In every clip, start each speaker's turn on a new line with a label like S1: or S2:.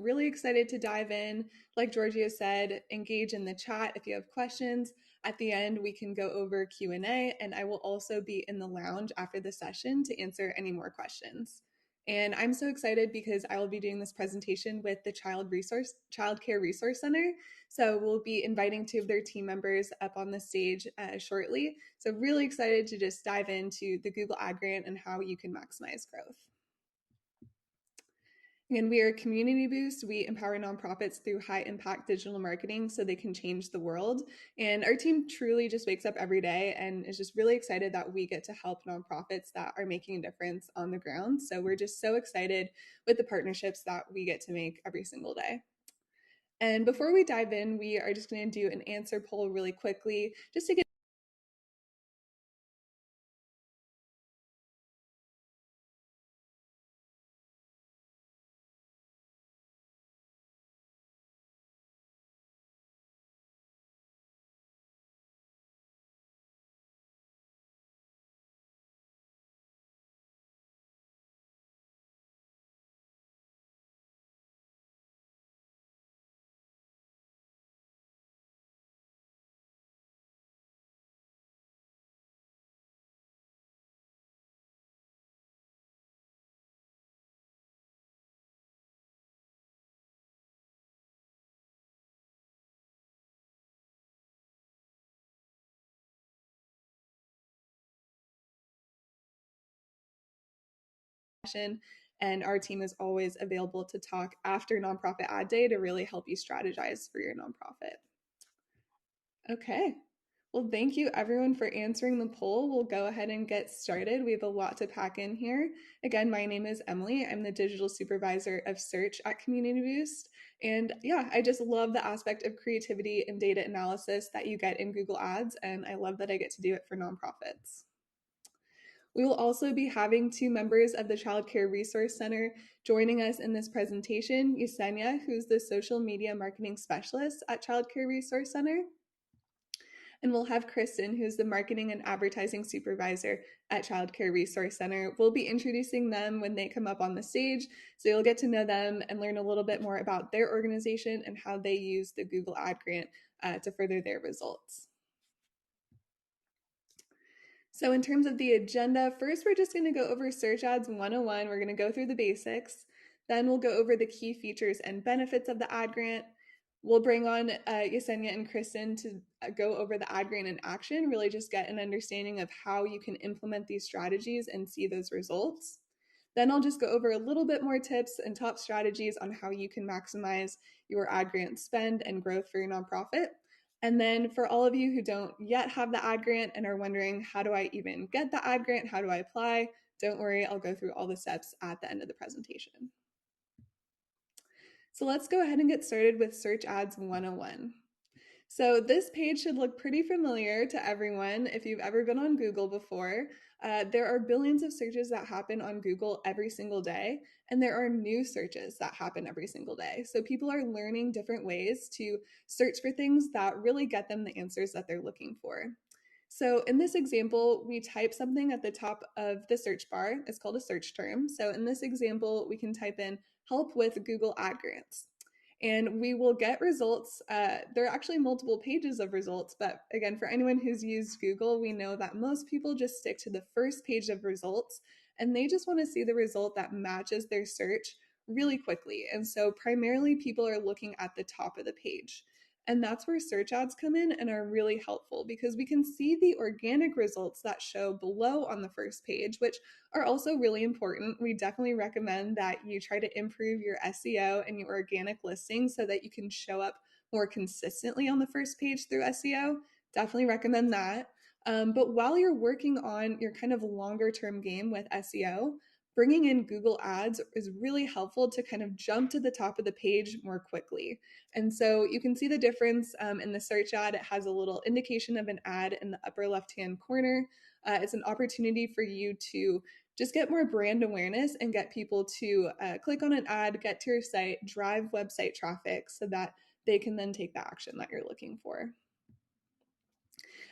S1: really excited to dive in. Like Georgia said, engage in the chat if you have questions. At the end, we can go over Q&A, and I will also be in the lounge after the session to answer any more questions. And I'm so excited because I will be doing this presentation with the Child Care Resource Center. So we'll be inviting two of their team members up on the stage shortly. So really excited to just dive into the Google Ad Grant and how you can maximize growth. And we are Community Boost. We empower nonprofits through high impact digital marketing so they can change the world. And our team truly just wakes up every day and is just really excited that we get to help nonprofits that are making a difference on the ground. So we're just so excited with the partnerships that we get to make every single day. And before we dive in, we are just going to do an answer poll really quickly just to get and our team is always available to talk after Nonprofit Ad Day to really help you strategize for your nonprofit. Okay. Well, thank you everyone for answering the poll. We'll go ahead and get started. We have a lot to pack in here. Again, my name is Emily. I'm the digital supervisor of search at Community Boost. And yeah, I just love the aspect of creativity and data analysis that you get in Google Ads. And I love that I get to do it for nonprofits. We will also be having two members of the Child Care Resource Center joining us in this presentation, Yesenia, who's the social media marketing specialist at Child Care Resource Center. And we'll have Kristen, who's the marketing and advertising supervisor at Child Care Resource Center. We'll be introducing them when they come up on the stage, so you'll get to know them and learn a little bit more about their organization and how they use the Google Ad Grant to further their results. So in terms of the agenda, first we're just going to go over Search Ads 101. We're going to go through the basics. Then we'll go over the key features and benefits of the ad grant. We'll bring on Yesenia and Kristen to go over the ad grant in action, really just get an understanding of how you can implement these strategies and see those results. Then I'll just go over a little bit more tips and top strategies on how you can maximize your ad grant spend and growth for your nonprofit. And then for all of you who don't yet have the ad grant and are wondering, how do I even get the ad grant? How do I apply? Don't worry, I'll go through all the steps at the end of the presentation. So let's go ahead and get started with Search Ads 101. So this page should look pretty familiar to everyone if you've ever been on Google before. There are billions of searches that happen on Google every single day, and there are new searches that happen every single day. So people are learning different ways to search for things that really get them the answers that they're looking for. So in this example, we type something at the top of the search bar. It's called a search term. So in this example, we can type in help with Google Ad Grants. And we will get results. There are actually multiple pages of results, but again, for anyone who's used Google, we know that most people just stick to the first page of results, and they just want to see the result that matches their search really quickly. And so primarily people are looking at the top of the page. And that's where search ads come in and are really helpful because we can see the organic results that show below on the first page, which are also really important. We definitely recommend that you try to improve your SEO and your organic listings so that you can show up more consistently on the first page through SEO. Definitely recommend that. But while you're working on your kind of longer term game with SEO, bringing in Google Ads is really helpful to kind of jump to the top of the page more quickly. And so you can see the difference in the search ad. It has a little indication of an ad in the upper left-hand corner. It's an opportunity for you to just get more brand awareness and get people to click on an ad, get to your site, drive website traffic so that they can then take the action that you're looking for.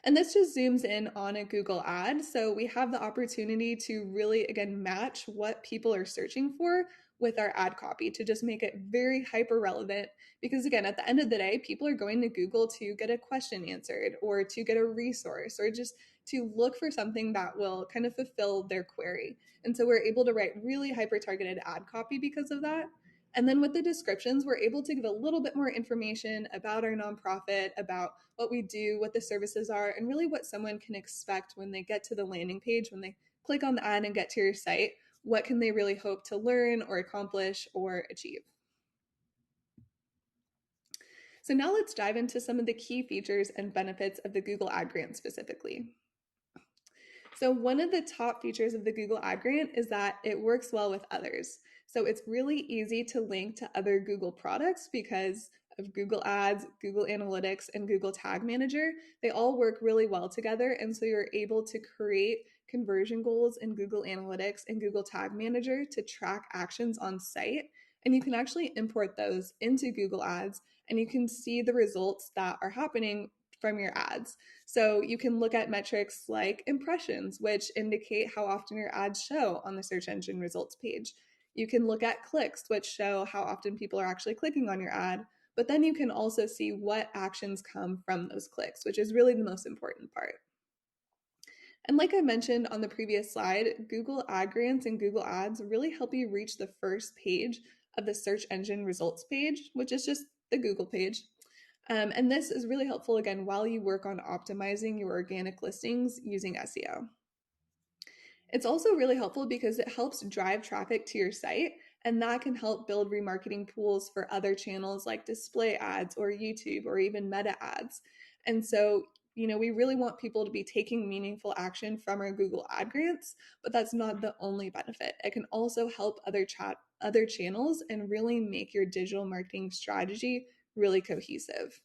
S1: And this just zooms in on a Google ad. So we have the opportunity to really, again, match what people are searching for with our ad copy to just make it very hyper relevant. Because again, at the end of the day, people are going to Google to get a question answered or to get a resource or just to look for something that will kind of fulfill their query. And so we're able to write really hyper targeted ad copy because of that. And then with the descriptions, we're able to give a little bit more information about our nonprofit, about what we do, what the services are, and really what someone can expect when they get to the landing page, when they click on the ad and get to your site. What can they really hope to learn or accomplish or achieve? So now let's dive into some of the key features and benefits of the Google Ad Grant specifically. So one of the top features of the Google Ad Grant is that it works well with others. So it's really easy to link to other Google products because of Google Ads, Google Analytics, and Google Tag Manager. They all work really well together. And so you're able to create conversion goals in Google Analytics and Google Tag Manager to track actions on site. And you can actually import those into Google Ads and you can see the results that are happening from your ads. So you can look at metrics like impressions, which indicate how often your ads show on the search engine results page. You can look at clicks, which show how often people are actually clicking on your ad. But then you can also see what actions come from those clicks, which is really the most important part. And like I mentioned on the previous slide, Google Ad Grants and Google Ads really help you reach the first page of the search engine results page, which is just the Google page. And this is really helpful, again, while you work on optimizing your organic listings using SEO. It's also really helpful because it helps drive traffic to your site, and that can help build remarketing pools for other channels like display ads or YouTube or even meta ads. And so, we really want people to be taking meaningful action from our Google Ad Grants, but that's not the only benefit. It can also help other channels and really make your digital marketing strategy really cohesive.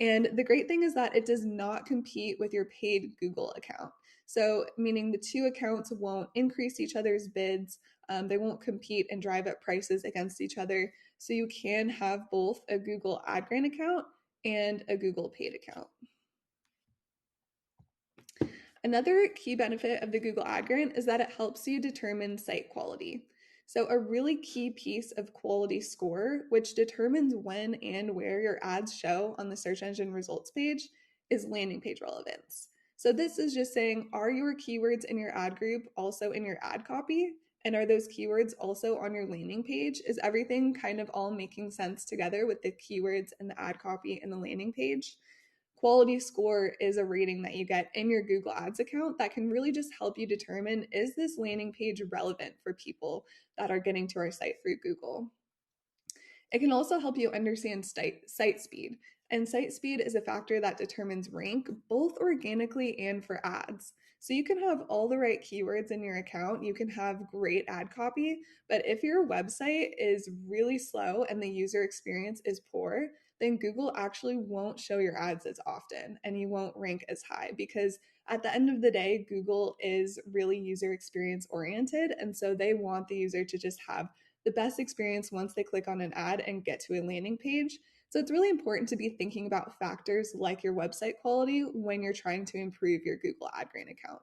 S1: And the great thing is that it does not compete with your paid Google account. So, meaning the two accounts won't increase each other's bids, they won't compete and drive up prices against each other. So, you can have both a Google Ad Grant account and a Google paid account. Another key benefit of the Google Ad Grant is that it helps you determine site quality. So, a really key piece of quality score, which determines when and where your ads show on the search engine results page, is landing page relevance. So, this is just saying, are your keywords in your ad group also in your ad copy? And are those keywords also on your landing page? Is everything kind of all making sense together with the keywords and the ad copy and the landing page? Quality score is a rating that you get in your Google Ads account that can really just help you determine, is this landing page relevant for people that are getting to our site through Google? It can also help you understand site speed. And site speed is a factor that determines rank both organically and for ads. So you can have all the right keywords in your account, you can have great ad copy, but if your website is really slow and the user experience is poor, then Google actually won't show your ads as often and you won't rank as high because at the end of the day, Google is really user experience oriented. And so they want the user to just have the best experience once they click on an ad and get to a landing page. So it's really important to be thinking about factors like your website quality when you're trying to improve your Google Ad Grant account.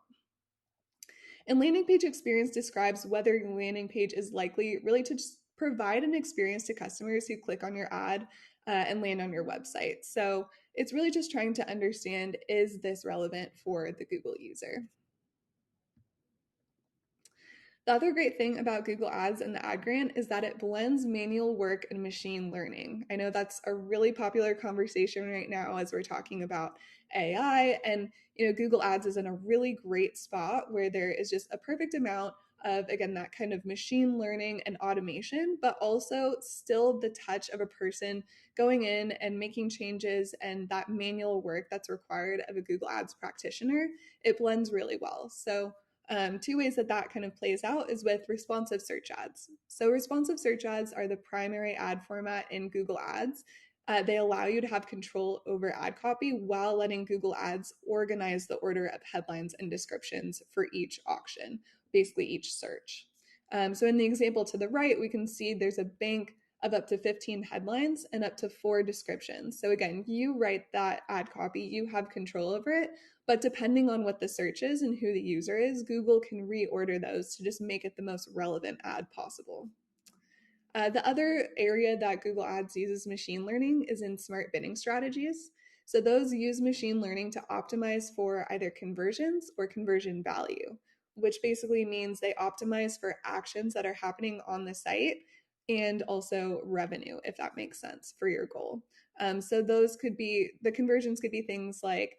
S1: And landing page experience describes whether your landing page is likely really to just provide an experience to customers who click on your ad and land on your website. So it's really just trying to understand, is this relevant for the Google user? The other great thing about Google Ads and the Ad Grant is that it blends manual work and machine learning. I know that's a really popular conversation right now as we're talking about AI, and Google Ads is in a really great spot where there is just a perfect amount of, again, that kind of machine learning and automation, but also still the touch of a person going in and making changes and that manual work that's required of a Google Ads practitioner. It blends really well. So two ways that that kind of plays out is with responsive search ads. So, responsive search ads are the primary ad format in Google Ads. They allow you to have control over ad copy while letting Google Ads organize the order of headlines and descriptions for each auction, basically each search. So, in the example to the right, we can see there's a bank of up to 15 headlines and up to 4 descriptions. So, again, you write that ad copy, you have control over it, but depending on what the search is and who the user is, Google can reorder those to just make it the most relevant ad possible. The other area that Google Ads uses machine learning is in smart bidding strategies. So those use machine learning to optimize for either conversions or conversion value, which basically means they optimize for actions that are happening on the site and also revenue, if that makes sense for your goal. So those could be the conversions could be things like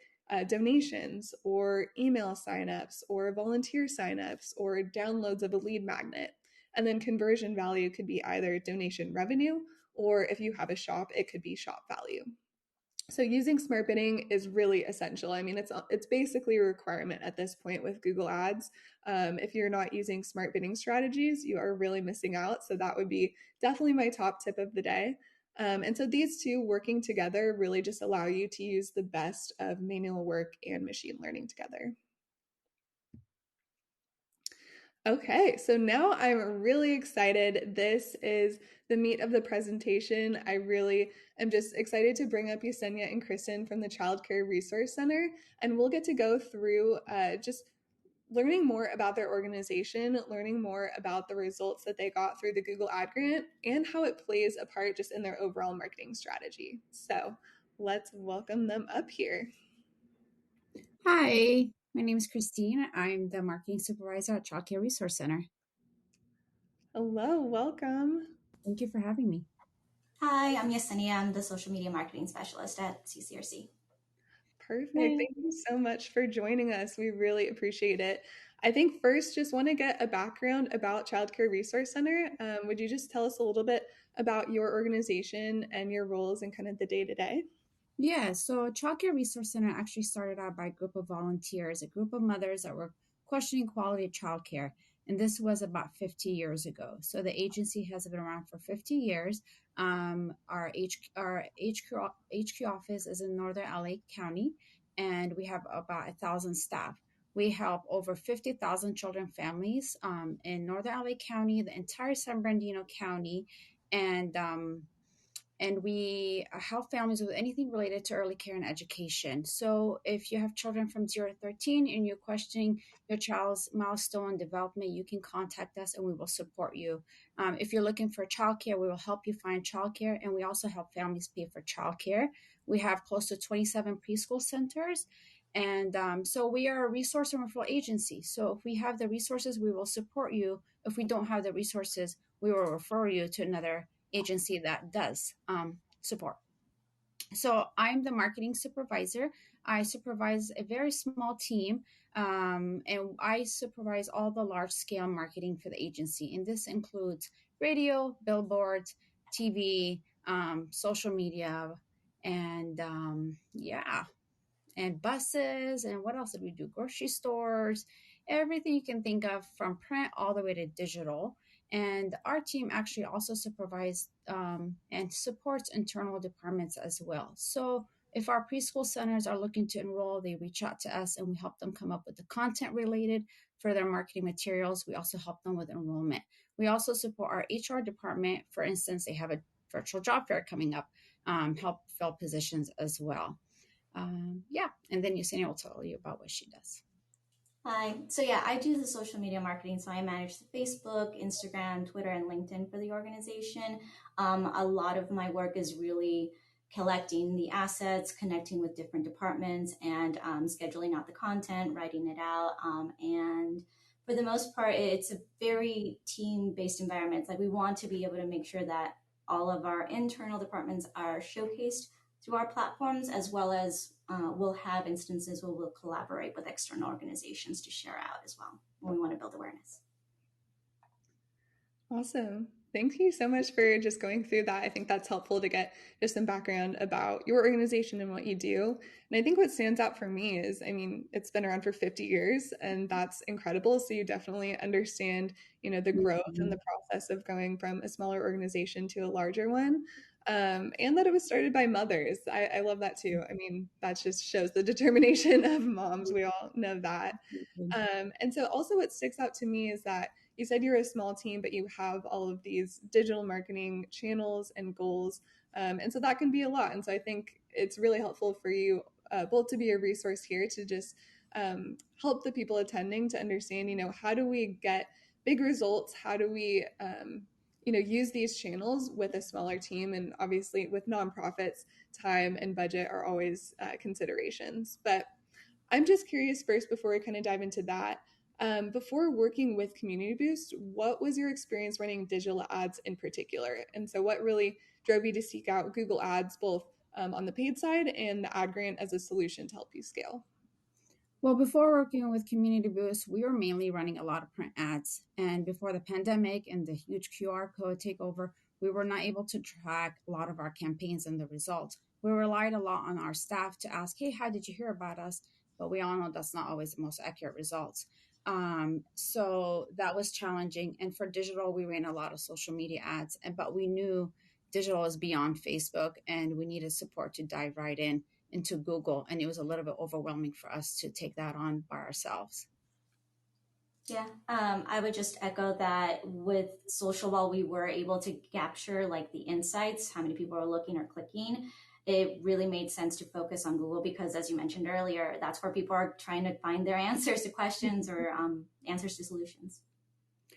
S1: donations or email signups or volunteer signups or downloads of a lead magnet. And then conversion value could be either donation revenue, or if you have a shop, it could be shop value. So using smart bidding is really essential. I mean, it's basically a requirement at this point with Google Ads. If you're not using smart bidding strategies, you are really missing out. So that would be definitely my top tip of the day. And so these two working together really just allow you to use the best of manual work and machine learning together. Okay, so now I'm really excited. This is the meat of the presentation. I really am just excited to bring up Yesenia and Kristen from the Child Care Resource Center, and we'll get to go through just learning more about their organization, learning more about the results that they got through the Google Ad Grant, and how it plays a part just in their overall marketing strategy. So let's welcome them up here.
S2: Hi, my name is Christine. I'm the marketing supervisor at Child Care Resource Center.
S1: Hello, welcome.
S2: Thank you for having me.
S3: Hi, I'm Yesenia. I'm the social media marketing specialist at CCRC.
S1: Perfect.
S2: Yay.
S1: Thank you so much for joining us. We really appreciate it. I think first, just want to get a background about Child Care Resource Center. Would you just tell us a little bit about your organization and your roles and kind of the day to day?
S2: Yeah, so Child Care Resource Center actually started out by a group of volunteers, a group of mothers that were questioning quality of childcare. And this was about 50 years ago. So the agency has been around for 50 years. Our HQ office is in Northern LA County, and we have about 1,000 staff. We help over 50,000 children families in Northern LA County, the entire San Bernardino County, and we help families with anything related to early care and education. So if you have children from 0 to 13 and you're questioning your child's milestone development, you can contact us and we will support you. If you're looking for childcare, we will help you find childcare, and we also help families pay for childcare. We have close to 27 preschool centers. And so we are a resource and referral agency. So if we have the resources, we will support you. If we don't have the resources, we will refer you to another agency that does support. So I'm the marketing supervisor. I supervise a very small team, and I supervise all the large scale marketing for the agency. And this includes radio, billboards, TV, social media, and yeah, and buses. And what else did we do? Grocery stores, everything you can think of from print all the way to digital. And our team actually also supervises and supports internal departments as well. So if our preschool centers are looking to enroll, they reach out to us and we help them come up with the content related for their marketing materials. We also help them with enrollment. We also support our HR department. For instance, they have a virtual job fair coming up, help fill positions as well. Yeah, and then Yesenia will tell you about what she does.
S3: Hi. So yeah, I do the social media marketing. So I manage the Facebook, Instagram, Twitter, and LinkedIn for the organization. A lot of my work is really collecting the assets, connecting with different departments, and scheduling out the content, writing it out. And for the most part, it's a very team-based environment. It's like we want to be able to make sure that all of our internal departments are showcased through our platforms, as well as we'll have instances where we'll collaborate with external organizations to share out as well when we want to build awareness.
S1: Awesome. Thank you so much for just going through that. I think that's helpful to get just some background about your organization and what you do. And I think what stands out for me is, I mean, it's been around for 50 years and that's incredible. So you definitely understand, the growth and
S2: Mhm.
S1: the process of going from a smaller organization to a larger one. And that it was started by mothers. I love that too. I mean, that just shows the determination of moms. We all know that. And so also what sticks out to me is that you said you're a small team, but you have all of these digital marketing channels and goals. And so that can be a lot. And so I think it's really helpful for you both to be a resource here to just help the people attending to understand, how do we get big results? How do we use these channels with a smaller team. And obviously with nonprofits, time and budget are always considerations. But I'm just curious first, before we kind of dive into that, before working with Community Boost, what was your experience running digital ads in particular? And so what really drove you to seek out Google Ads, both on the paid side and the ad grant as a solution to help you scale?
S2: Well, before working with Community Boost, we were mainly running a lot of print ads. And before the pandemic and the huge QR code takeover, we were not able to track a lot of our campaigns and the results. We relied a lot on our staff to ask, hey, how did you hear about us? But we all know that's not always the most accurate results. So that was challenging. And for digital, we ran a lot of social media ads, but we knew digital is beyond Facebook and we needed support to dive right into Google. And it was a little bit overwhelming for us to take that on by ourselves.
S3: Yeah, I would just echo that with social, while we were able to capture like the insights, how many people are looking or clicking, it really made sense to focus on Google because, as you mentioned earlier, that's where people are trying to find their answers to questions or answers to solutions.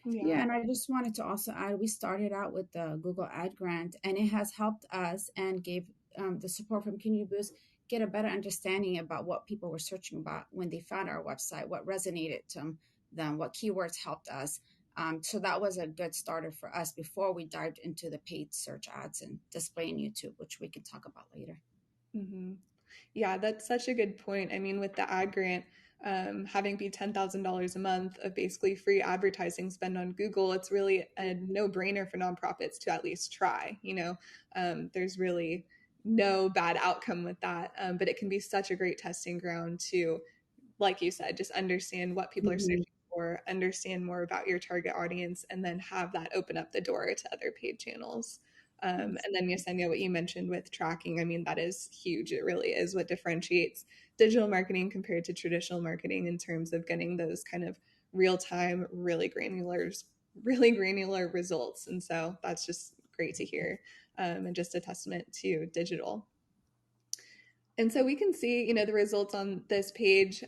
S2: Yeah, and I just wanted to also add, we started out with the Google Ad Grant, and it has helped us and gave the support from Community Boost get a better understanding about what people were searching about when they found our website, what resonated to them, what keywords helped us. So that was a good starter for us before we dived into the paid search ads and display in YouTube, which we can talk about later.
S1: Mm-hmm. Yeah, that's such a good point. I mean, with the ad grant, having be $10,000 a month of basically free advertising spend on Google, it's really a no-brainer for nonprofits to at least try. There's really no bad outcome with that, but it can be such a great testing ground to, like you said, just understand what people are searching for, understand more about your target audience, and then have that open up the door to other paid channels. And then Yesenia, what you mentioned with tracking, I mean, that is huge. It really is what differentiates digital marketing compared to traditional marketing in terms of getting those kind of real-time, really granular results. And so that's just great to hear, and just a testament to digital. And so we can see, the results on this page.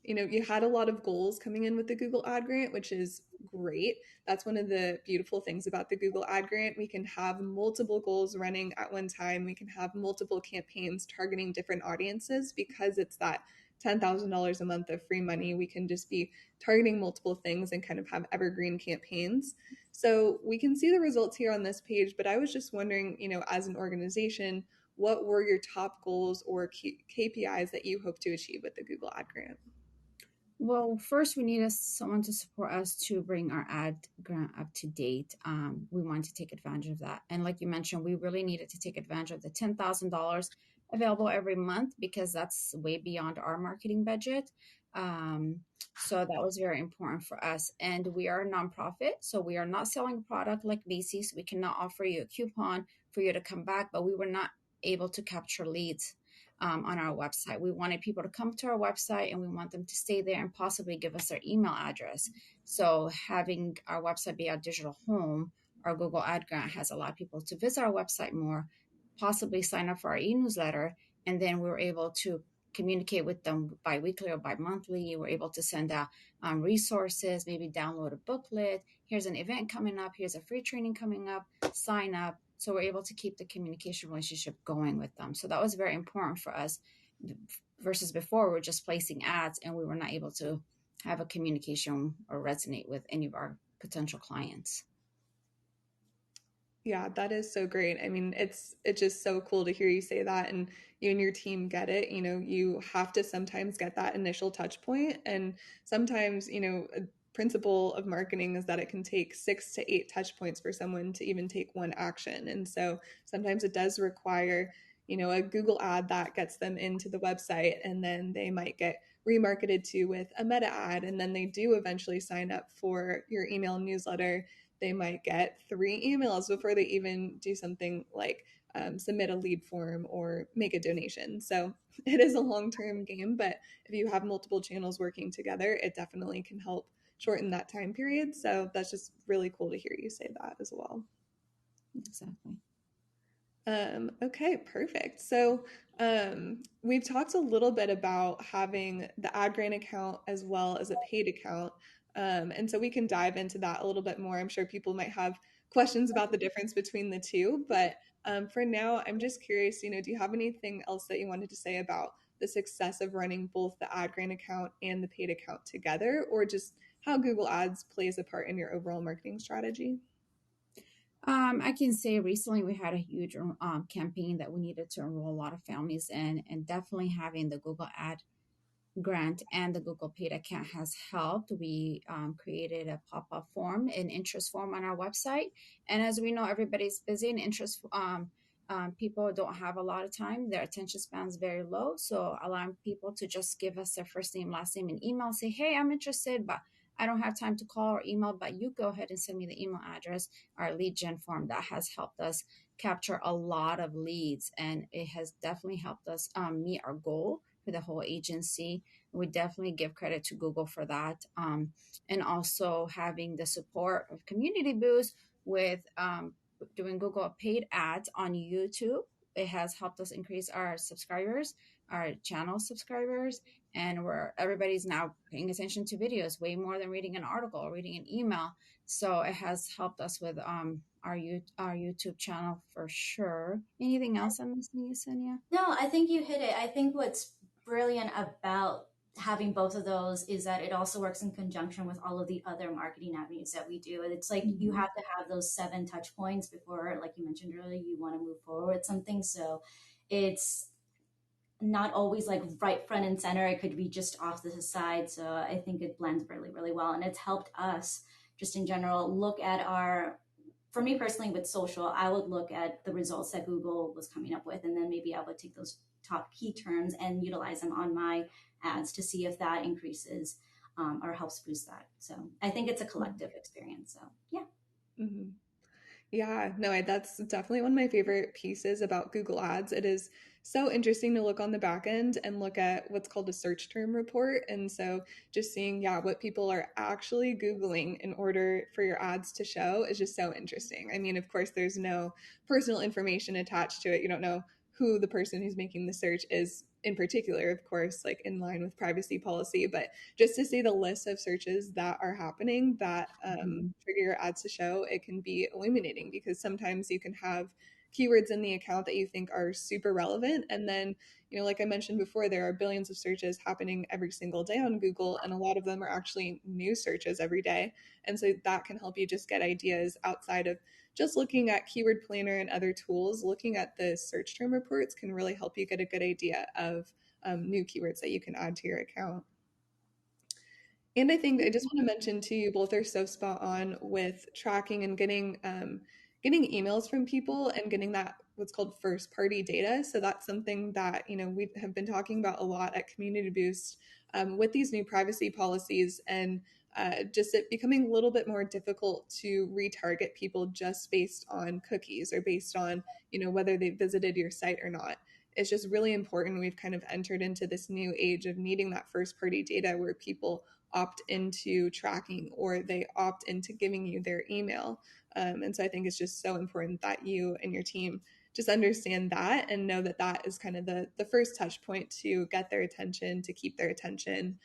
S1: You had a lot of goals coming in with the Google Ad Grant, which is great. That's one of the beautiful things about the Google Ad Grant. We can have multiple goals running at one time. We can have multiple campaigns targeting different audiences because it's that $10,000 a month of free money. We can just be targeting multiple things and kind of have evergreen campaigns. So we can see the results here on this page, but I was just wondering, as an organization, what were your top goals or KPIs that you hope to achieve with the Google Ad Grant?
S2: Well, first, we needed someone to support us to bring our ad grant up to date. We wanted to take advantage of that. And like you mentioned, we really needed to take advantage of the $10,000 available every month because that's way beyond our marketing budget. So that was very important for us. And we are a nonprofit, so we are not selling a product like Macy's. We cannot offer you a coupon for you to come back, but we were not able to capture leads on our website. We wanted people to come to our website and we want them to stay there and possibly give us their email address. So having our website be our digital home, our Google Ad Grant has allowed people to visit our website more, possibly sign up for our e-newsletter, and then we were able to communicate with them bi-weekly or bi-monthly. We're able to send out resources, maybe download a booklet. Here's an event coming up. Here's a free training coming up. Sign up. So we're able to keep the communication relationship going with them. So that was very important for us versus before we're just placing ads and we were not able to have a communication or resonate with any of our potential clients.
S1: Yeah, that is so great. I mean, it's just so cool to hear you say that and you and your team get it. You have to sometimes get that initial touch point. And sometimes, a principle of marketing is that it can take 6 to 8 touch points for someone to even take one action. And so sometimes it does require, a Google ad that gets them into the website and then they might get remarketed to with a meta ad. And then they do eventually sign up for your email newsletter. They might get 3 emails before they even do something like submit a lead form or make a donation. So it is a long-term game, but if you have multiple channels working together, it definitely can help shorten that time period. So that's just really cool to hear you say that as well.
S2: Exactly.
S1: Okay, perfect. So we've talked a little bit about having the ad grant account as well as a paid account. And so we can dive into that a little bit more. I'm sure people might have questions about the difference between the two. But for now, I'm just curious, do you have anything else that you wanted to say about the success of running both the ad grant account and the paid account together, or just how Google Ads plays a part in your overall marketing strategy?
S2: I can say recently we had a huge campaign that we needed to enroll a lot of families in, and definitely having the Google Ad grant and the Google Paid account has helped. We created a pop-up form, an interest form on our website. And as we know, everybody's busy and people don't have a lot of time. Their attention span is very low. So allowing people to just give us their first name, last name, and email, say, hey, I'm interested, but I don't have time to call or email, but you go ahead and send me the email address. Our lead gen form that has helped us capture a lot of leads, and it has definitely helped us meet our goal for the whole agency. We definitely give credit to Google for that. And also having the support of Community Boost with doing Google paid ads on YouTube. It has helped us increase our subscribers, our channel subscribers, and where everybody's now paying attention to videos way more than reading an article or reading an email. So it has helped us with our YouTube channel for sure. Anything else I'm missing, Yesenia?
S3: No, I think you hit it. I think what's brilliant about having both of those is that it also works in conjunction with all of the other marketing avenues that we do. It's like you
S2: Mm-hmm.
S3: have to have those 7 touch points before, like you mentioned earlier, you want to move forward with something. So it's not always like right front and center. It could be just off to the side. So I think it blends really, really well. And it's helped us just in general look at our, for me personally with social, I would look at the results that Google was coming up with, and then maybe I would take those top key terms and utilize them on my ads to see if that increases or helps boost that. So I think it's a collective experience. So yeah.
S1: Mhm. Yeah, no, that's definitely one of my favorite pieces about Google Ads. It is so interesting to look on the back end and look at what's called a search term report. And so just seeing, yeah, what people are actually Googling in order for your ads to show is just so interesting. I mean, of course, there's no personal information attached to it. You don't know who the person who's making the search is in particular, of course, like in line with privacy policy, but just to see the list of searches that are happening that
S2: Mm-hmm.
S1: trigger your ads to show, it can be illuminating because sometimes you can have keywords in the account that you think are super relevant. And then, like I mentioned before, there are billions of searches happening every single day on Google, and a lot of them are actually new searches every day. And so that can help you just get ideas outside of just looking at Keyword Planner and other tools. Looking at the search term reports can really help you get a good idea of new keywords that you can add to your account. And I think I just want to mention too, you both are so spot on with tracking and getting emails from people and getting that what's called first party data. So that's something that we have been talking about a lot at Community Boost with these new privacy policies, and just it becoming a little bit more difficult to retarget people just based on cookies or based on whether they visited your site or not. It's just really important. We've kind of entered into this new age of needing that first party data where people opt into tracking or they opt into giving you their email. And so I think it's just so important that you and your team just understand that and know that that is kind of the first touch point to get their attention, to keep their attention.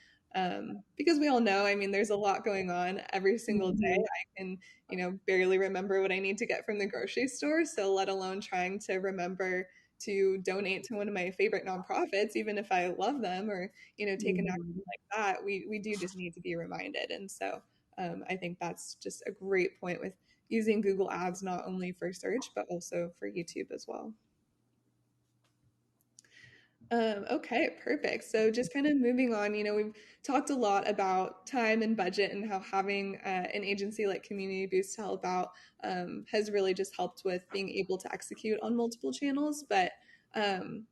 S1: Because we all know, I mean, there's a lot going on every single day.
S2: Mm-hmm.
S1: I can, barely remember what I need to get from the grocery store. So let alone trying to remember to donate to one of my favorite nonprofits, even if I love them, or take an action
S2: Mm-hmm.
S1: like that. We do just need to be reminded. And so I think that's just a great point with using Google Ads not only for search but also for YouTube as well. Okay, perfect. So just kind of moving on, we've talked a lot about time and budget and how having an agency like Community Boost to help out has really just helped with being able to execute on multiple channels. But um,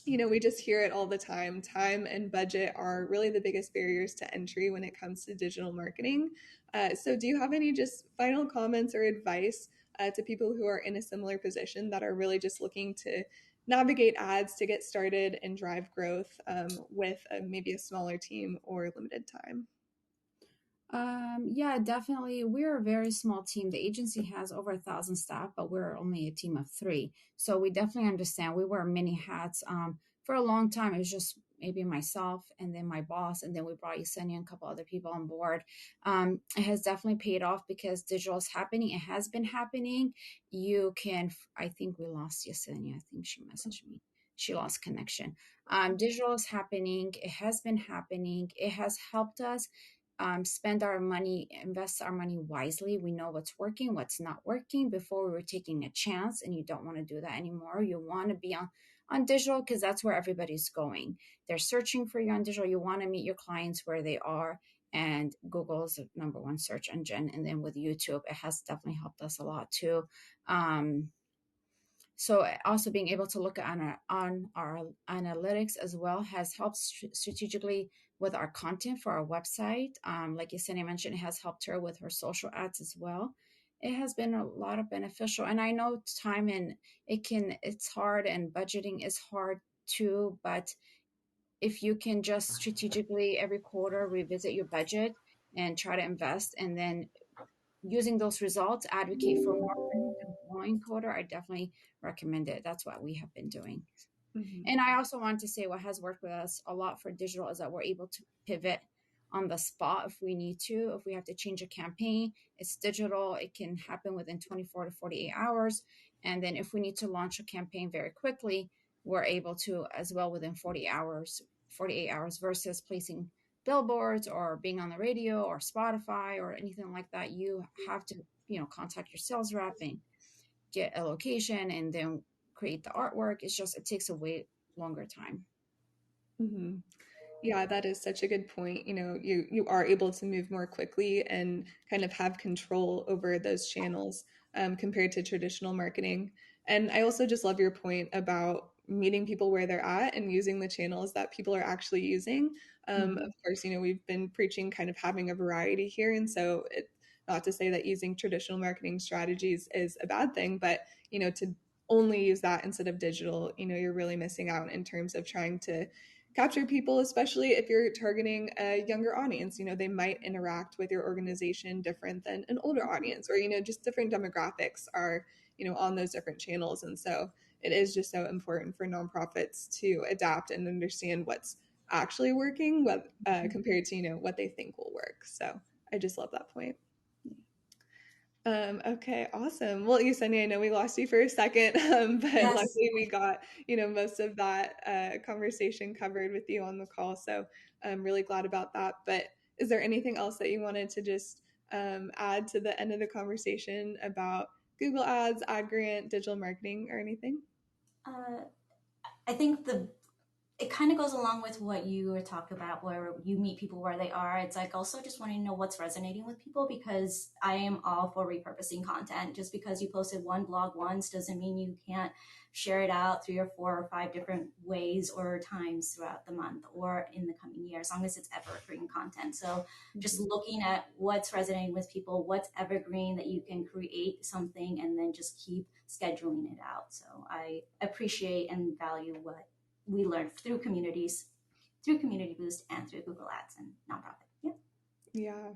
S1: we just hear it all the time. Time and budget are really the biggest barriers to entry when it comes to digital marketing. So, do you have any just final comments or advice to people who are in a similar position that are really just looking to navigate ads to get started and drive growth with maybe a smaller team or limited time?
S2: Yeah, definitely. We're a very small team. The agency has over 1,000 staff, but we're only a team of 3. So we definitely understand. We wear many hats. For a long time, it was just maybe myself and then my boss, and then we brought Yesenia and a couple other people on board. It has definitely paid off because digital is happening. It has been happening. You can, I think we lost Yesenia. I think she messaged me. She lost connection. Digital is happening. It has been happening. It has helped us spend our money, invest our money wisely. We know what's working, what's not working. Before we were taking a chance, and you don't want to do that anymore. You want to be on digital because that's where everybody's going. They're searching for you on digital. You want to meet your clients where they are. And Google is the number one search engine. And then with YouTube, it has definitely helped us a lot too. So also being able to look on our analytics as well has helped strategically with our content for our website. Like Yesenia mentioned, it has helped her with her social ads as well. It has been a lot of beneficial. And I know time and it's hard, and budgeting is hard too, but if you can just strategically every quarter revisit your budget and try to invest, and then using those results, advocate for more growing coder, I definitely recommend it. That's what we have been doing. Mm-hmm. And I also want to say what has worked with us a lot for digital is that we're able to pivot on the spot if we need to. If we have to change a campaign, it's digital. It can happen within 24 to 48 hours. And then if we need to launch a campaign very quickly, we're able to as well within 48 hours versus placing billboards or being on the radio or Spotify or anything like that. You have to, contact your sales rep and get a location and then create the artwork. It takes a way longer time.
S1: Mm-hmm. Yeah, that is such a good point. You are able to move more quickly and kind of have control over those channels compared to traditional marketing. And I also just love your point about meeting people where they're at and using the channels that people are actually using. Of course, we've been preaching kind of having a variety here. And so not to say that using traditional marketing strategies is a bad thing, but, to only use that instead of digital, you're really missing out in terms of trying to capture people, especially if you're targeting a younger audience. They might interact with your organization different than an older audience, or just different demographics are on those different channels. And so it is just so important for nonprofits to adapt and understand what's actually working, compared to what they think will work. So I just love that point. Okay, awesome. Well, Yesenia, I know we lost you for a second, but
S3: Yes.
S1: luckily we got, most of that conversation covered with you on the call. So I'm really glad about that. But is there anything else that you wanted to just add to the end of the conversation about Google Ads, Ad Grant, digital marketing, or anything?
S3: I think it kind of goes along with what you were talking about, where you meet people where they are. It's like also just wanting to know what's resonating with people, because I am all for repurposing content. Just because you posted one blog once doesn't mean you can't share it out 3 or 4 or 5 different ways or times throughout the month or in the coming year, as long as it's evergreen content. So just looking at what's resonating with people, what's evergreen that you can create something and then just keep scheduling it out. So I appreciate and value what we learned through communities, through Community Boost, and through Google Ads and nonprofit.
S1: Yeah.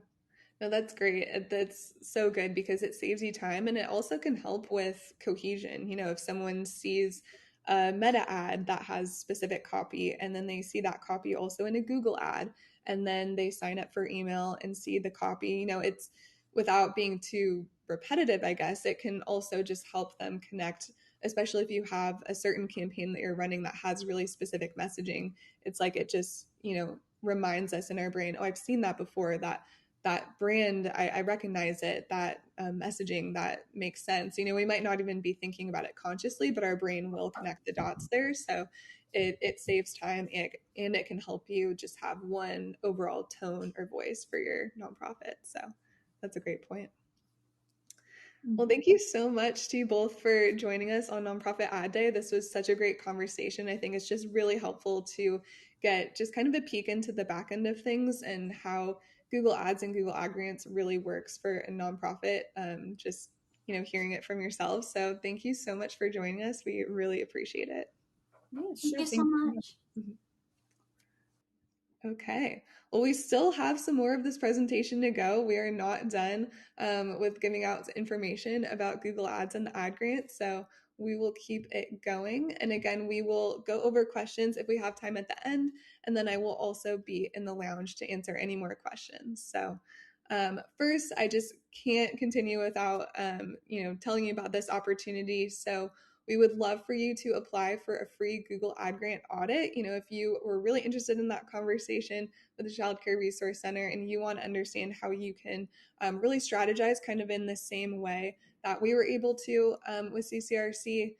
S1: No, that's great. That's so good because it saves you time, and it also can help with cohesion. If someone sees a Meta ad that has specific copy, and then they see that copy also in a Google ad, and then they sign up for email and see the copy, it's without being too repetitive, I guess, it can also just help them connect, especially if you have a certain campaign that you're running that has really specific messaging. It's like it just, reminds us in our brain, oh, I've seen that before, that brand, I recognize it, that messaging, that makes sense. We might not even be thinking about it consciously, but our brain will connect the dots there. So it saves time, and it can help you just have one overall tone or voice for your nonprofit. So that's a great point. Well, thank you so much to you both for joining us on Nonprofit Ad Day. This was such a great conversation. I think it's just really helpful to get just kind of a peek into the back end of things and how Google Ads and Google Ad Grants really works for a nonprofit. Just hearing it from yourselves. So thank you so much for joining us. We really appreciate it.
S3: Yeah, sure. Thank you so much.
S1: Okay. Well, we still have some more of this presentation to go. We are not done with giving out information about Google Ads and the Ad Grant. So we will keep it going. And again, we will go over questions if we have time at the end. And then I will also be in the lounge to answer any more questions. So first, I just can't continue without, telling you about this opportunity. So we would love for you to apply for a free Google Ad Grant audit. If you were really interested in that conversation with the Child Care Resource Center and you want to understand how you can really strategize kind of in the same way that we were able to with CCRC,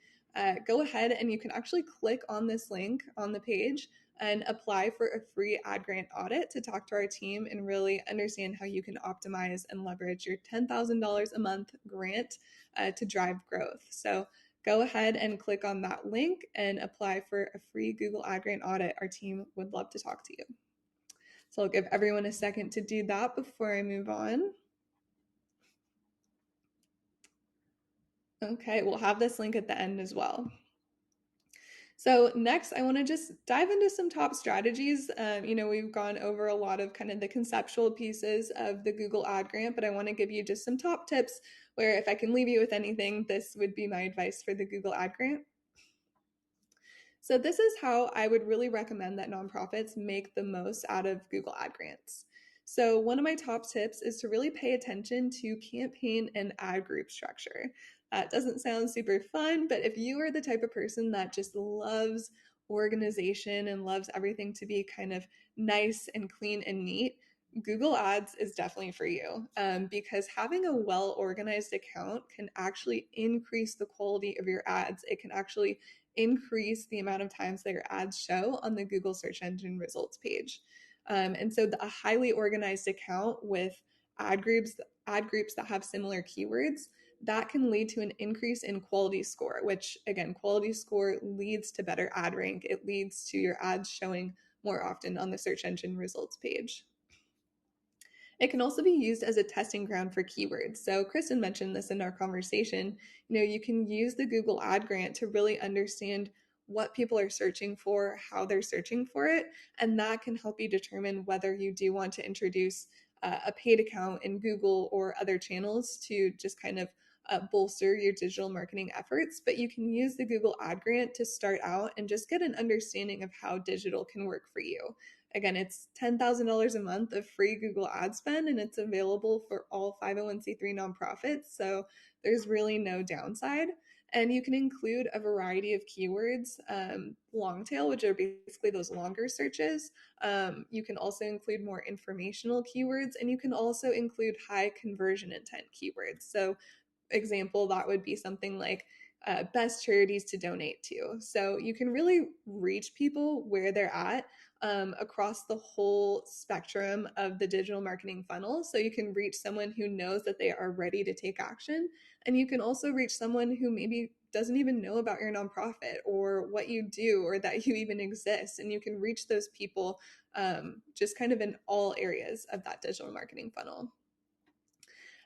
S1: go ahead and you can actually click on this link on the page and apply for a free ad grant audit to talk to our team and really understand how you can optimize and leverage your $10,000 a month grant to drive growth. So go ahead and click on that link and apply for a free Google Ad Grant audit. Our team would love to talk to you. So I'll give everyone a second to do that before I move on. Okay, we'll have this link at the end as well. So next, I want to just dive into some top strategies. We've gone over a lot of kind of the conceptual pieces of the Google Ad Grant, but I want to give you just some top tips where if I can leave you with anything, this would be my advice for the Google Ad Grant. So this is how I would really recommend that nonprofits make the most out of Google Ad Grants. So one of my top tips is to really pay attention to campaign and ad group structure. That doesn't sound super fun, but if you are the type of person that just loves organization and loves everything to be kind of nice and clean and neat, Google Ads is definitely for you because having a well-organized account can actually increase the quality of your ads. It can actually increase the amount of times that your ads show on the Google search engine results page. And so a highly organized account with ad groups that have similar keywords, that can lead to an increase in quality score, which again, quality score leads to better ad rank. It leads to your ads showing more often on the search engine results page. It can also be used as a testing ground for keywords. So Kristen mentioned this in our conversation. You can use the Google Ad Grant to really understand what people are searching for, how they're searching for it, and that can help you determine whether you do want to introduce a paid account in Google or other channels to just kind of bolster your digital marketing efforts. But you can use the Google Ad Grant to start out and just get an understanding of how digital can work for you. Again, it's $10,000 a month of free Google ad spend, and it's available for all 501c3 nonprofits. So there's really no downside. And you can include a variety of keywords, long tail, which are basically those longer searches. You can also include more informational keywords, and you can also include high conversion intent keywords. So example, that would be something like best charities to donate to. So you can really reach people where they're at across the whole spectrum of the digital marketing funnel. So you can reach someone who knows that they are ready to take action. And you can also reach someone who maybe doesn't even know about your nonprofit or what you do or that you even exist. And you can reach those people just kind of in all areas of that digital marketing funnel.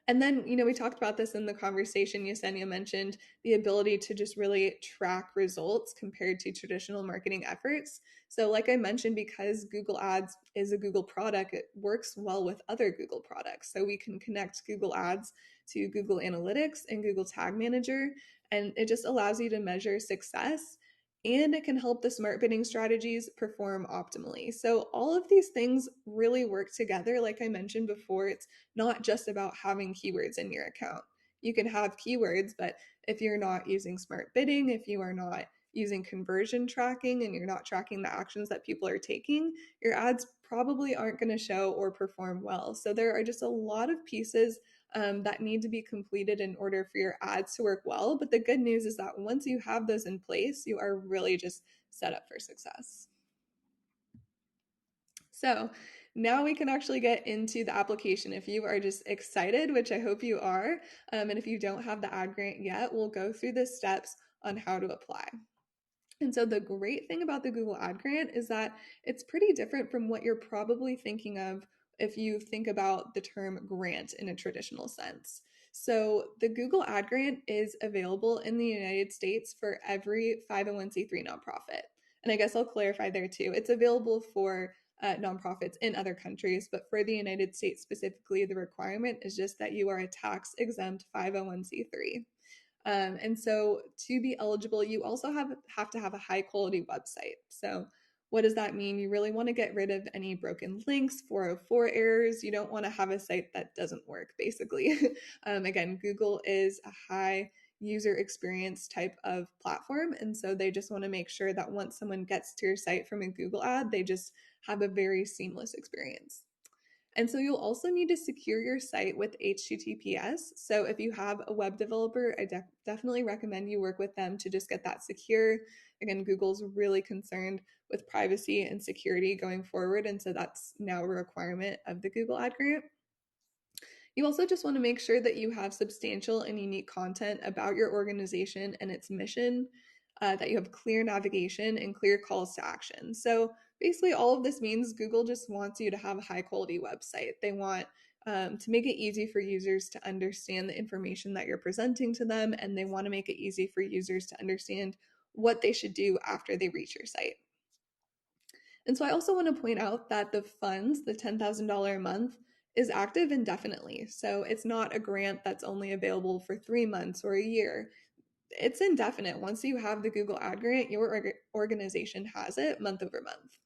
S1: And then, we talked about this in the conversation. Yesenia mentioned the ability to just really track results compared to traditional marketing efforts. So like I mentioned, because Google Ads is a Google product, it works well with other Google products. So we can connect Google Ads to Google Analytics and Google Tag Manager, and it just allows you to measure success, and it can help the smart bidding strategies perform optimally. So all of these things really work together. Like I mentioned before, it's not just about having keywords in your account. You can have keywords, but if you're not using smart bidding, if you are not using conversion tracking and you're not tracking the actions that people are taking, your ads probably aren't going to show or perform well. So there are just a lot of pieces that need to be completed in order for your ads to work well. But the good news is that once you have those in place, you are really just set up for success. So now we can actually get into the application. If you are just excited, which I hope you are, and if you don't have the ad grant yet, we'll go through the steps on how to apply. And so the great thing about the Google Ad Grant is that it's pretty different from what you're probably thinking of if you think about the term grant in a traditional sense. So the Google Ad Grant is available in the United States for every 501c3 nonprofit. And I guess I'll clarify there too. It's available for nonprofits in other countries, but for the United States specifically, the requirement is just that you are a tax exempt 501c3. And so to be eligible, you also have to have a high quality website. So what does that mean? You really want to get rid of any broken links, 404 errors. You don't want to have a site that doesn't work, basically. Again, Google is a high user experience type of platform. And so they just want to make sure that once someone gets to your site from a Google ad, they just have a very seamless experience. And so you'll also need to secure your site with HTTPS. So if you have a web developer, I definitely recommend you work with them to just get that secure. Again, Google's really concerned with privacy and security going forward. And so that's now a requirement of the Google Ad Grant. You also just want to make sure that you have substantial and unique content about your organization and its mission, that you have clear navigation and clear calls to action. So basically, all of this means Google just wants you to have a high quality website. They want to make it easy for users to understand the information that you're presenting to them, and they want to make it easy for users to understand what they should do after they reach your site. And so I also want to point out that the funds, the $10,000 a month, is active indefinitely. So it's not a grant that's only available for 3 months or a year. It's indefinite. Once you have the Google Ad Grant, your organization has it month over month.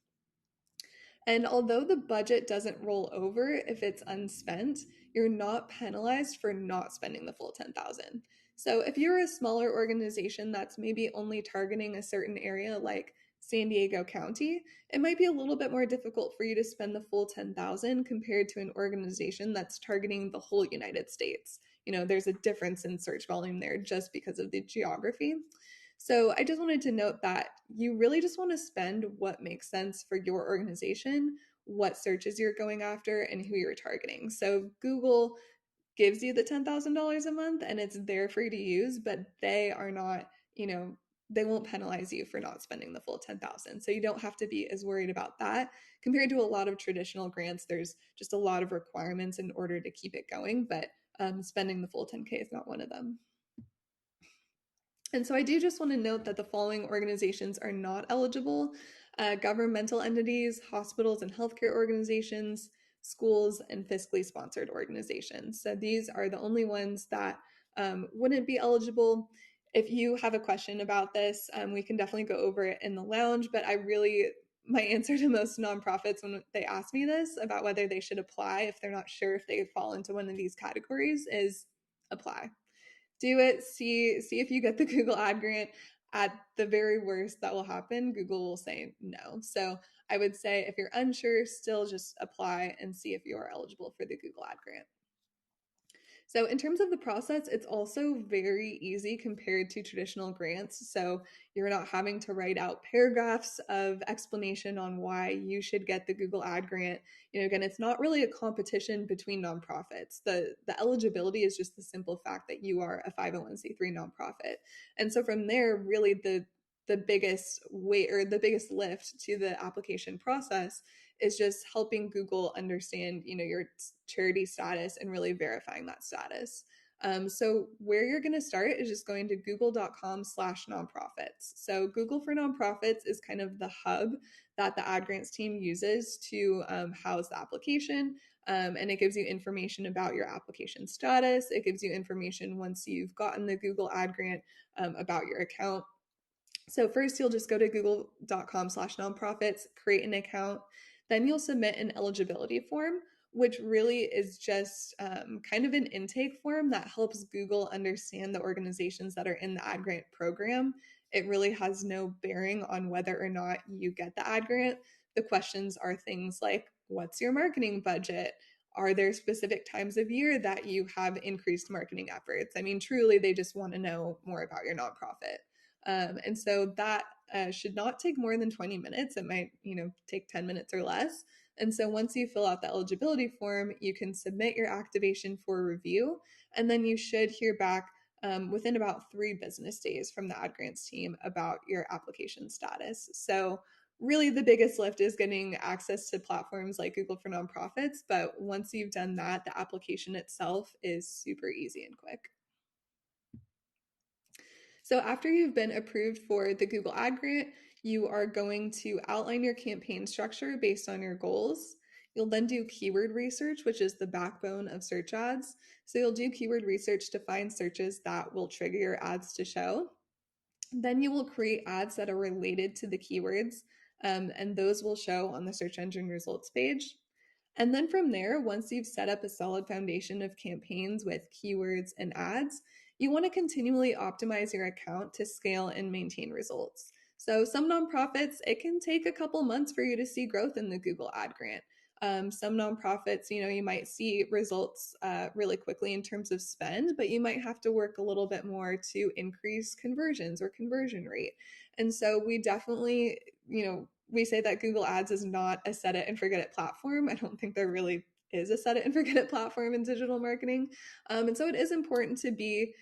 S1: And although the budget doesn't roll over if it's unspent, you're not penalized for not spending the full 10,000. So if you're a smaller organization that's maybe only targeting a certain area like San Diego County, it might be a little bit more difficult for you to spend the full 10,000 compared to an organization that's targeting the whole United States. There's a difference in search volume there just because of the geography. So I just wanted to note that you really just want to spend what makes sense for your organization, what searches you're going after, and who you're targeting. So Google gives you the $10,000 a month and it's there for you to use, but they are not, they won't penalize you for not spending the full 10,000. So you don't have to be as worried about that. Compared to a lot of traditional grants, there's just a lot of requirements in order to keep it going, but spending the full 10K is not one of them. And so I do just want to note that the following organizations are not eligible: governmental entities, hospitals and healthcare organizations, schools, and fiscally sponsored organizations. So these are the only ones that wouldn't be eligible. If you have a question about this, we can definitely go over it in the lounge, but my answer to most nonprofits when they ask me this about whether they should apply if they're not sure if they fall into one of these categories is apply. Do it. See if you get the Google Ad Grant. At the very worst that will happen, Google will say no. So I would say if you're unsure, still just apply and see if you are eligible for the Google Ad Grant. So in terms of the process, it's also very easy compared to traditional grants. So you're not having to write out paragraphs of explanation on why you should get the Google Ad Grant. Again, it's not really a competition between nonprofits. The eligibility is just the simple fact that you are a 501c3 nonprofit. And so from there, really the biggest weight or the biggest lift to the application process is just helping Google understand, your charity status and really verifying that status. So where you're going to start is just going to google.com/nonprofits. So Google for Nonprofits is kind of the hub that the Ad Grants team uses to house the application. And it gives you information about your application status. It gives you information once you've gotten the Google Ad Grant about your account. So first you'll just go to google.com/nonprofits, create an account. Then you'll submit an eligibility form, which really is just kind of an intake form that helps Google understand the organizations that are in the Ad Grant program. It really has no bearing on whether or not you get the Ad Grant. The questions are things like, what's your marketing budget? Are there specific times of year that you have increased marketing efforts? I mean, truly, they just want to know more about your nonprofit. And so that should not take more than 20 minutes. It might, take 10 minutes or less. And so once you fill out the eligibility form, you can submit your activation for review, and then you should hear back within about 3 business days from the Ad Grants team about your application status. So really the biggest lift is getting access to platforms like Google for Nonprofits. But once you've done that, the application itself is super easy and quick. So after you've been approved for the Google Ad Grant, you are going to outline your campaign structure based on your goals. You'll then do keyword research, which is the backbone of search ads. So you'll do keyword research to find searches that will trigger your ads to show. Then you will create ads that are related to the keywords, and those will show on the search engine results page. And then from there, once you've set up a solid foundation of campaigns with keywords and ads, you want to continually optimize your account to scale and maintain results. So, some nonprofits, it can take a couple months for you to see growth in the Google Ad Grant. Some nonprofits, you might see results really quickly in terms of spend, but you might have to work a little bit more to increase conversions or conversion rate. And so we definitely, we say that Google Ads is not a set it and forget it platform. I don't think there really is a set it and forget it platform in digital marketing. And so it is important to be,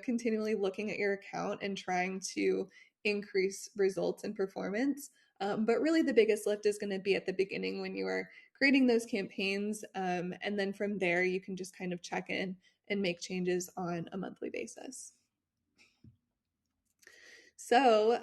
S1: continually looking at your account and trying to increase results and performance. But really, the biggest lift is going to be at the beginning when you are creating those campaigns. And then from there, you can just kind of check in and make changes on a monthly basis. So,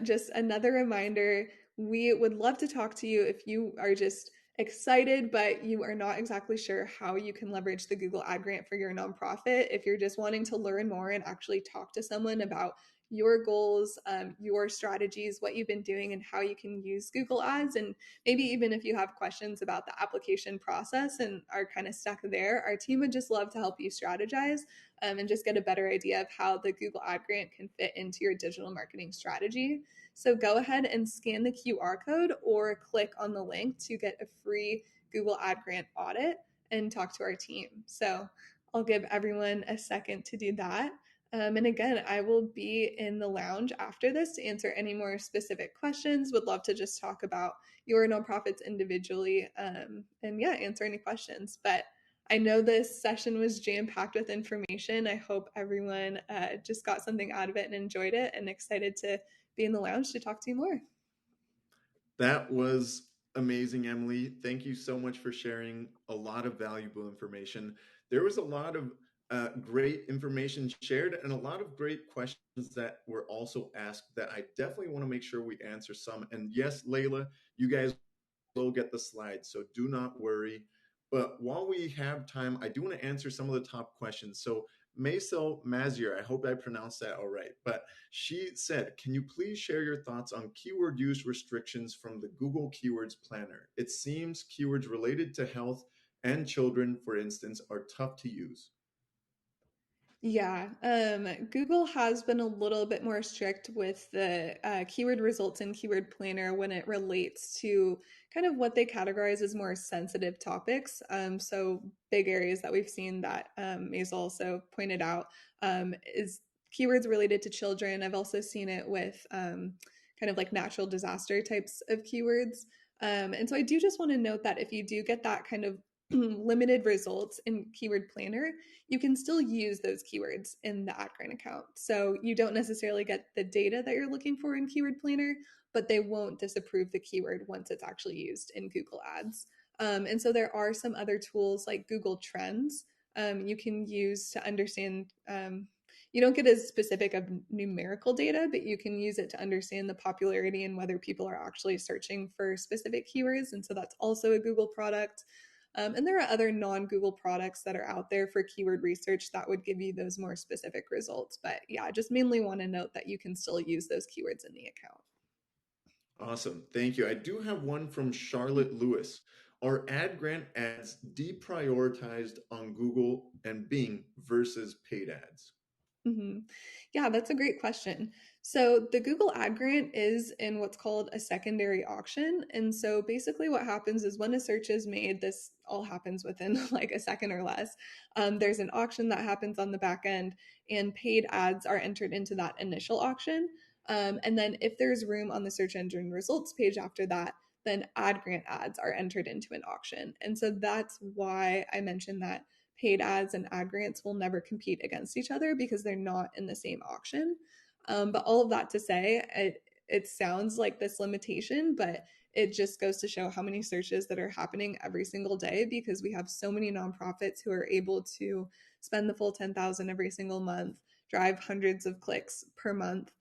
S1: just another reminder, we would love to talk to you if you are just excited, but you are not exactly sure how you can leverage the Google Ad Grant for your nonprofit. If you're just wanting to learn more and actually talk to someone about your goals, your strategies, what you've been doing, and how you can use Google Ads. And maybe even if you have questions about the application process and are kind of stuck there, our team would just love to help you strategize and just get a better idea of how the Google Ad Grant can fit into your digital marketing strategy. So go ahead and scan the QR code or click on the link to get a free Google Ad Grant audit and talk to our team. So I'll give everyone a second to do that. And again, I will be in the lounge after this to answer any more specific questions. Would love to just talk about your nonprofits individually and answer any questions. But I know this session was jam-packed with information. I hope everyone just got something out of it and enjoyed it and excited to be in the lounge to talk to you more.
S4: That was amazing, Emily. Thank you so much for sharing a lot of valuable information. There was a lot of great information shared and a lot of great questions that were also asked that I definitely want to make sure we answer some. And yes, Layla, you guys will get the slides, so do not worry. But while we have time, I do want to answer some of the top questions. So Maisel Mazier, I hope I pronounced that all right, but she said, can you please share your thoughts on keyword use restrictions from the Google Keywords Planner? It seems keywords related to health and children, for instance, are tough to use.
S1: Yeah, Google has been a little bit more strict with the keyword results and keyword planner when it relates to kind of what they categorize as more sensitive topics. So big areas that we've seen that Maisel also pointed out is keywords related to children. I've also seen it with kind of like natural disaster types of keywords. And so I do just want to note that if you do get that kind of limited results in Keyword Planner, you can still use those keywords in the AdGrant account. So you don't necessarily get the data that you're looking for in Keyword Planner, but they won't disapprove the keyword once it's actually used in Google Ads. And so there are some other tools like Google Trends you can use to understand. You don't get as specific of numerical data, but you can use it to understand the popularity and whether people are actually searching for specific keywords. And so that's also a Google product. And there are other non-Google products that are out there for keyword research that would give you those more specific results. But yeah, just mainly want to note that you can still use those keywords in the account.
S4: Awesome. Thank you. I do have one from Charlotte Lewis. Are ad grant ads deprioritized on Google and Bing versus paid ads?
S1: Mm-hmm. Yeah, that's a great question. So the Google Ad Grant is in what's called a secondary auction. And so basically what happens is when a search is made, this all happens within like a second or less. There's an auction that happens on the back end and paid ads are entered into that initial auction. And then if there's room on the search engine results page after that, then ad grant ads are entered into an auction. And so that's why I mentioned that paid ads and ad grants will never compete against each other because they're not in the same auction. But all of that to say, it sounds like this limitation, but it just goes to show how many searches that are happening every single day because we have so many nonprofits who are able to spend the full 10,000 every single month, drive hundreds of clicks per month,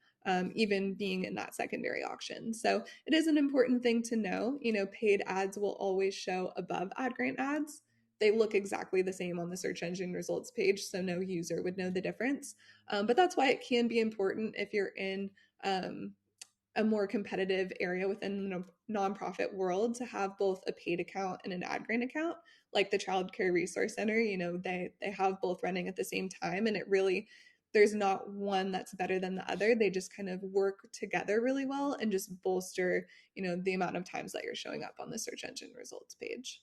S1: even being in that secondary auction. So it is an important thing to know. Paid ads will always show above ad grant ads. They look exactly the same on the search engine results page, so no user would know the difference. But that's why it can be important if you're in a more competitive area within the nonprofit world to have both a paid account and an ad grant account. Like the Child Care Resource Center, they have both running at the same time, and it really, there's not one that's better than the other. They just kind of work together really well and just bolster, the amount of times that you're showing up on the search engine results page.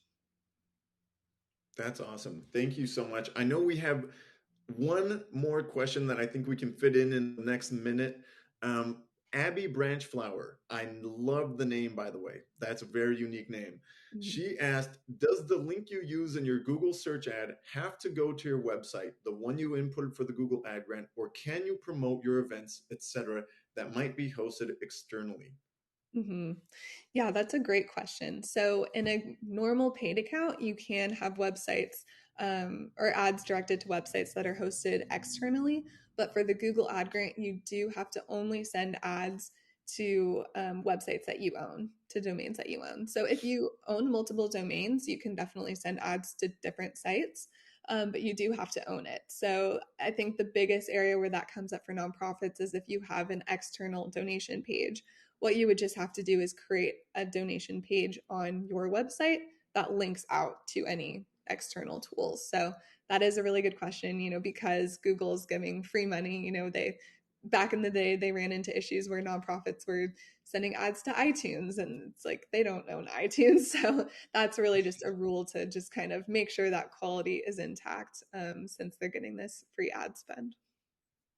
S4: That's awesome. Thank you so much. I know we have one more question that I think we can fit in the next minute. Abby Branchflower. I love the name, by the way. That's a very unique name. She asked, does the link you use in your Google search ad have to go to your website, the one you inputted for the Google ad grant, or can you promote your events, etc., that might be hosted externally?
S1: Mm-hmm. Yeah, that's a great question. So, in a normal paid account, you can have websites or ads directed to websites that are hosted externally. But for the Google Ad Grant, you do have to only send ads to websites that you own, to domains that you own. So, if you own multiple domains, you can definitely send ads to different sites. But you do have to own it. So I think the biggest area where that comes up for nonprofits is if you have an external donation page. What you would just have to do is create a donation page on your website that links out to any external tools. So that is a really good question, because Google is giving free money. They back in the day they ran into issues where nonprofits were sending ads to iTunes, and it's like they don't own iTunes. So that's really just a rule to just kind of make sure that quality is intact, since they're getting this free ad spend.